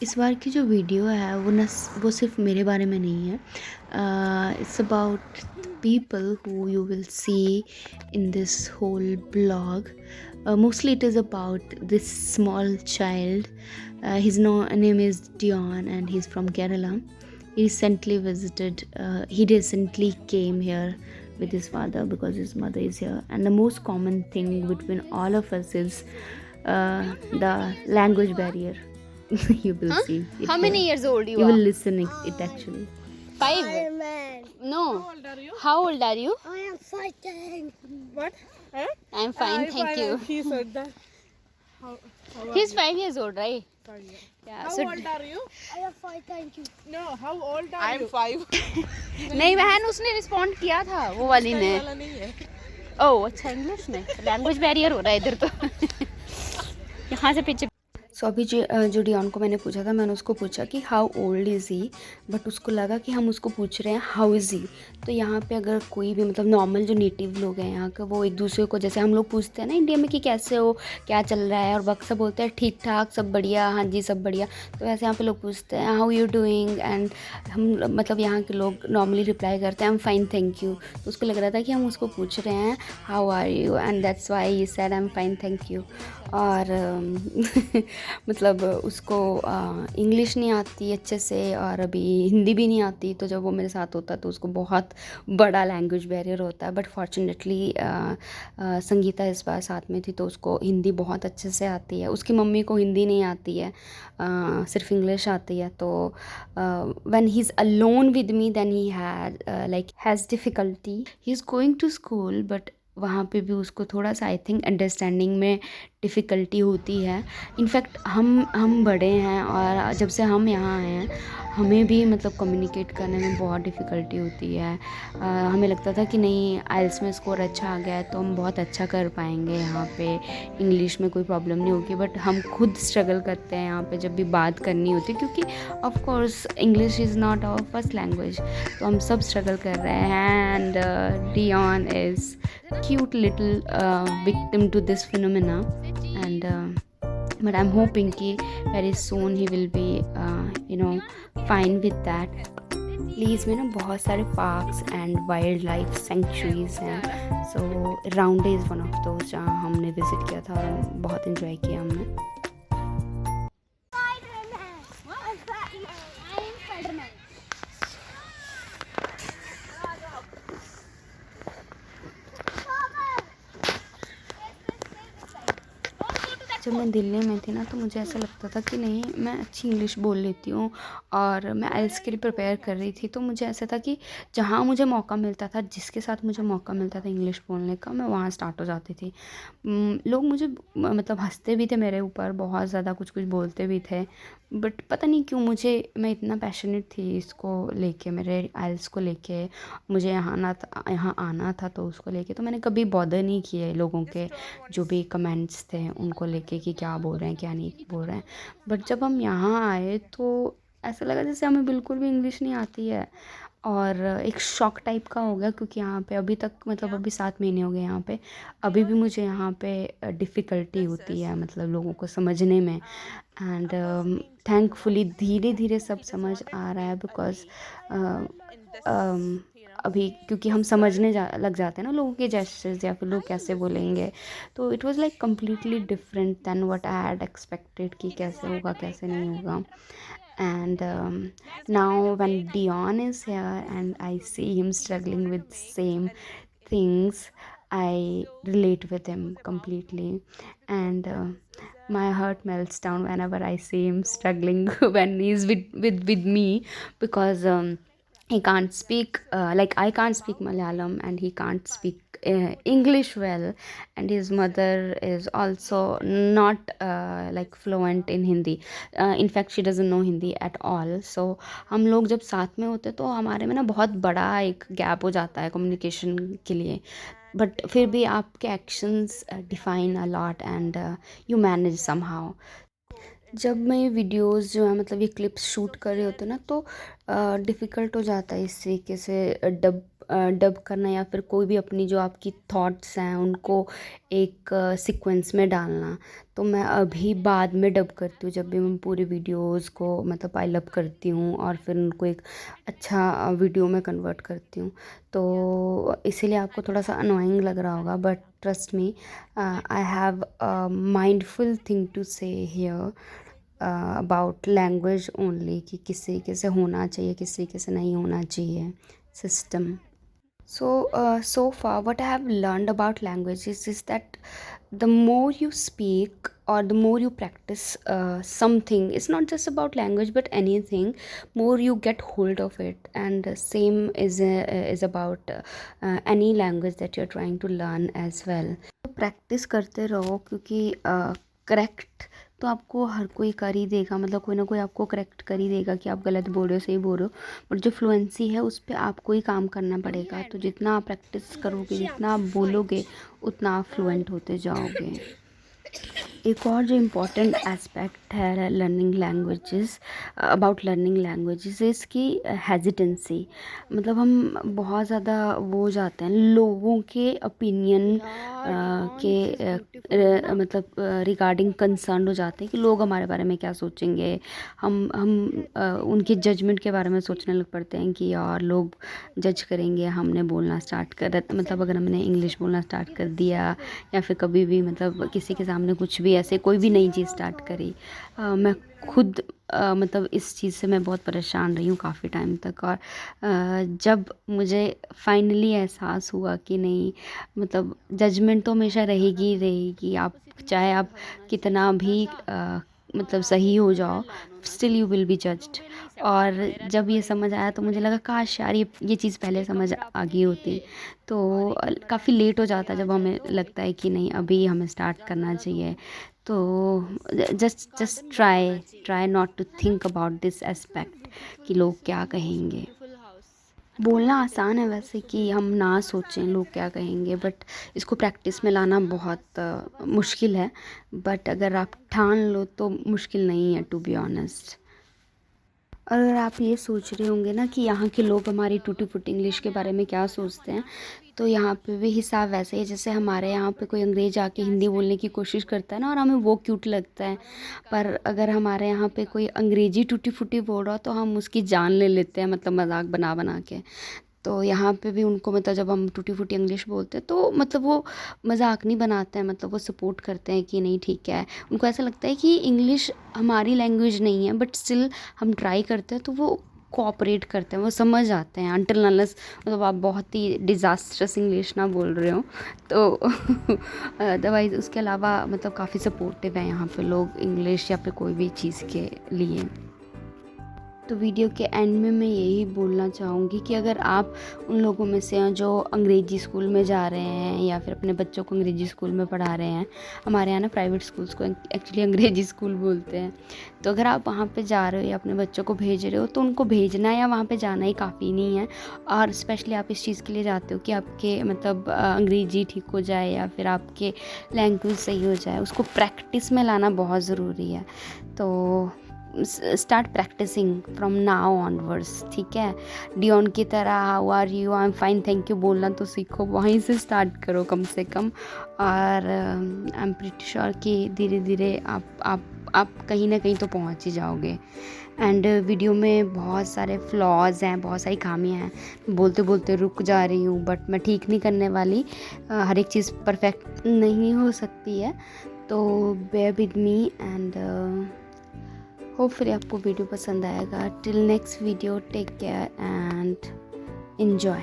इस बार की जो वीडियो है वो सिर्फ मेरे बारे में नहीं है। It's about people who you will see in this whole blog. Mostly it is about this small child. His name is Dion and he's from Kerala. He recently came here with his father because his mother is here, and the most common thing between all of us is the language barrier. You will Huh? see it How here. many years old you You will are? listen it actually. 5? No. How old are you? How old are you? I am fighting. What? Huh? I'm fine, thank you. He said that. How He's 5 years old, right? 5 years. Yeah. How So old are you? I am fighting you. No, how old are you? I'm 5. नहीं बहन, उसने respond किया था वो वाली ने। वाला नहीं है. ओह अच्छा, इंग्लिश में लैंग्वेज बैरियर हो रहा है इधर तो। यहाँ से पीछे। सो अभी जो डियॉन को मैंने पूछा था, मैंने उसको पूछा कि how old is he, but उसको लगा कि हम उसको पूछ रहे हैं हाउ इज़ ही। तो यहाँ पे अगर कोई भी मतलब नॉर्मल जो नेटिव लोग हैं यहाँ के, वो एक दूसरे को जैसे हम लोग पूछते हैं ना इंडिया में कि कैसे हो, क्या चल रहा है, और वक्त सब बोलते हैं ठीक ठाक, सब बढ़िया, हाँ जी सब बढ़िया। तो वैसे यहाँ पे लोग पूछते हैं हाउ यू डूइंग, एंड हम मतलब यहाँ के लोग नॉर्मली रिप्लाई करते हैं आई एम फाइन थैंक यू। तो उसको लग रहा था कि हम उसको पूछ रहे हैं how are you, and that's why he said I am fine thank you. और मतलब उसको इंग्लिश नहीं आती अच्छे से और अभी हिंदी भी नहीं आती, तो जब वो मेरे साथ होता है तो उसको बहुत बड़ा लैंग्वेज बैरियर होता है। बट फॉर्चुनेटली संगीता इस बार साथ में थी तो उसको हिंदी बहुत अच्छे से आती है। उसकी मम्मी को हिंदी नहीं आती है, सिर्फ इंग्लिश आती है। तो when he is alone with me then he has difficulty. He is going to school, but वहाँ पे भी उसको थोड़ा सा आई थिंक अंडरस्टैंडिंग में डिफ़िकल्टी होती है। इनफैक्ट हम बड़े हैं और जब से हम यहाँ आए हैं हमें भी मतलब कम्युनिकेट करने में बहुत डिफ़िकल्टी होती है। हमें लगता था कि नहीं आइल्स में स्कोर अच्छा आ गया है तो हम बहुत अच्छा कर पाएंगे यहाँ पे, इंग्लिश में कोई प्रॉब्लम नहीं होगी। बट हम खुद स्ट्रगल करते हैं यहाँ पे जब भी बात करनी होती है, क्योंकि of course English is not our first language. तो हम सब स्ट्रगल कर रहे हैं and Dion is cute little victim to this phenomena, and but I'm hoping कि very soon he will be fine with that. Lease में ना बहुत सारे parks and wild life sanctuaries हैं, सो राउंडे इज़ वन ऑफ दोज जहाँ हमने visit किया था और बहुत इन्जॉय किया हमने। जब मैं दिल्ली में थी ना तो मुझे ऐसा लगता था कि नहीं मैं अच्छी इंग्लिश बोल लेती हूँ और मैं आइल्स के लिए प्रिपेयर कर रही थी। तो मुझे ऐसा था कि जहाँ मुझे मौका मिलता था, जिसके साथ मुझे मौका मिलता था इंग्लिश बोलने का, मैं वहाँ स्टार्ट हो जाती थी। लोग मुझे मतलब हंसते भी थे मेरे ऊपर, बहुत ज़्यादा कुछ कुछ बोलते भी थे, बट पता नहीं क्यों मैं इतना पैशनेट थी इसको लेके, मेरे आइल्स को लेके। मुझे यहाँ आना था तो उसको लेके तो मैंने कभी बॉदर नहीं किए लोगों के जो भी कमेंट्स थे उनको लेके कि क्या बोल रहे हैं क्या नहीं बोल रहे हैं। बट जब हम यहाँ आए तो ऐसा लगा जैसे हमें बिल्कुल भी इंग्लिश नहीं आती है, और एक शॉक टाइप का हो गया, क्योंकि यहाँ पे अभी तक मतलब अभी 7 महीने हो गए यहाँ पे, अभी भी मुझे यहाँ पे डिफ़िकल्टी होती है मतलब लोगों को समझने में। एंड थैंकफुली धीरे धीरे सब समझ आ रहा है, बिकॉज अभी क्योंकि हम समझने लग जाते हैं ना लोगों के जेस्चर्स या फिर लोग कैसे बोलेंगे। तो it was like completely different than what I had expected कि कैसे होगा कैसे नहीं होगा। And now when Dion is here and I see him struggling with same things, I relate with him completely, and my heart melts down whenever I see him struggling when he's with me, because he can't speak like I can't speak Malayalam and he can't speak English well, and his mother is also not like fluent in Hindi. In fact she doesn't know Hindi at all. So हम लोग जब साथ में होते तो हमारे में ना बहुत बड़ा एक गैप हो जाता है कम्युनिकेशन के लिए, बट फिर भी आपके actions define a lot and you manage somehow. जब मैं ये वीडियोस जो है मतलब ये क्लिप्स शूट कर रहे होते हैं ना तो डिफ़िकल्ट हो जाता है इस तरीके से डब डब करना या फिर कोई भी अपनी जो आपकी थॉट्स हैं उनको एक सीक्वेंस में डालना, तो मैं अभी बाद में डब करती हूँ, जब भी मैं पूरी वीडियोस को मतलब पाइल अप करती हूँ और फिर उनको एक अच्छा वीडियो में कन्वर्ट करती हूँ। तो इसीलिए आपको थोड़ा सा अनोइंग लग रहा होगा, but trust me, I have a mindful thing to say here about language only, कि किस तरीके से होना चाहिए, किस तरीके से नहीं होना चाहिए system. So far what I have learned about languages is that the more you speak or the more you practice something, it's not just about language but anything, more you get hold of it, and same is about any language that you're trying to learn as well. तो practice करते रहो, क्योंकि correct तो आपको हर कोई कर ही देगा, मतलब कोई ना कोई आपको करेक्ट कर ही देगा कि आप गलत बोल रहे हो, सही बोल रहे हो, बट जो फ्लुएंसी है उस पर आपको ही काम करना पड़ेगा। तो जितना आप प्रैक्टिस करोगे, जितना आप बोलोगे, उतना आप फ्लुएंट होते जाओगे। एक और जो इम्पॉर्टेंट एस्पेक्ट है learning languages, about learning languages, इसकी हेजिटेंसी। मतलब हम बहुत ज़्यादा वो हो जाते हैं लोगों के ओपिनियन मतलब रिगार्डिंग कंसर्न हो जाते हैं कि लोग हमारे बारे में क्या सोचेंगे। हम उनके जजमेंट के बारे में सोचने लग पड़ते हैं कि यार लोग जज करेंगे हमने बोलना स्टार्ट कर, मतलब अगर हमने इंग्लिश बोलना स्टार्ट कर दिया या फिर कभी भी मतलब किसी के सामने कुछ भी ऐसे कोई भी नई चीज़ स्टार्ट करी। मैं खुद मतलब इस चीज़ से मैं बहुत परेशान रही हूँ काफ़ी टाइम तक, और जब मुझे फाइनली एहसास हुआ कि नहीं, मतलब जजमेंट तो हमेशा रहेगी ही रहेगी, आप चाहे आप कितना भी मतलब सही हो जाओ, still you will be judged. और जब ये समझ आया तो मुझे लगा काश यार ये चीज़ पहले समझ आ गई होती। तो काफ़ी लेट हो जाता जब हमें लगता है कि नहीं अभी हमें स्टार्ट करना चाहिए। तो just try not to think about this aspect कि लोग क्या कहेंगे। बोलना आसान है वैसे कि हम ना सोचें लोग क्या कहेंगे, बट इसको प्रैक्टिस में लाना बहुत मुश्किल है। बट अगर आप ठान लो तो मुश्किल नहीं है, टू बी ऑनेस्ट। अगर आप ये सोच रहे होंगे ना कि यहाँ के लोग हमारी टूटी फूटी इंग्लिश के बारे में क्या सोचते हैं, तो यहाँ पे भी हिसाब वैसे ही जैसे हमारे यहाँ पे कोई अंग्रेज आके हिंदी बोलने की कोशिश करता है ना, और हमें वो क्यूट लगता है, पर अगर हमारे यहाँ पे कोई अंग्रेजी टूटी फूटी बोल रहा हो तो हम उसकी जान ले लेते हैं, मतलब मजाक बना बना के। तो यहाँ पे भी उनको मतलब जब हम टूटी फूटी इंग्लिश बोलते हैं तो मतलब वो मजाक नहीं बनाते हैं, मतलब वो सपोर्ट करते हैं कि नहीं ठीक है। उनको ऐसा लगता है कि इंग्लिश हमारी लैंग्वेज नहीं है, बट स्टिल हम ट्राई करते हैं तो वो कोऑपरेट करते हैं, वो समझ आते हैं अनटिल अनलेस मतलब आप बहुत ही डिज़ास्ट्रस इंग्लिश ना बोल रहे हो तो अदरवाइज़ उसके अलावा मतलब काफ़ी सपोर्टिव है यहाँ पे लोग इंग्लिश या फिर कोई भी चीज़ के लिए। तो वीडियो के एंड में मैं यही बोलना चाहूँगी कि अगर आप उन लोगों में से हैं जो अंग्रेजी स्कूल में जा रहे हैं या फिर अपने बच्चों को अंग्रेजी स्कूल में पढ़ा रहे हैं, हमारे यहाँ ना प्राइवेट स्कूल्स को एक्चुअली अंग्रेजी स्कूल बोलते हैं, तो अगर आप वहाँ पे जा रहे हो या अपने बच्चों को भेज रहे हो तो उनको भेजना या वहाँ पे जाना ही काफ़ी नहीं है। और स्पेशली आप इस चीज़ के लिए जाते हो कि आपके मतलब अंग्रेजी ठीक हो जाए या फिर आपके लैंग्वेज सही हो जाए, उसको प्रैक्टिस में लाना बहुत ज़रूरी है। तो start practicing from now onwards, ठीक है। डियोन की तरह how are you, I am fine, thank you बोलना तो सीखो, वहीं से स्टार्ट करो कम से कम। और आई एम प्रीटी श्योर कि धीरे धीरे आप कहीं ना कहीं तो पहुंच ही जाओगे। एंड वीडियो में बहुत सारे फ्लॉज हैं, बहुत सारी खामियां हैं, बोलते बोलते रुक जा रही हूँ, बट मैं ठीक नहीं करने वाली। हर एक चीज़ परफेक्ट नहीं हो सकती है, तो bear with me and hopefully आपको वीडियो पसंद आएगा। Till next video, take care and enjoy.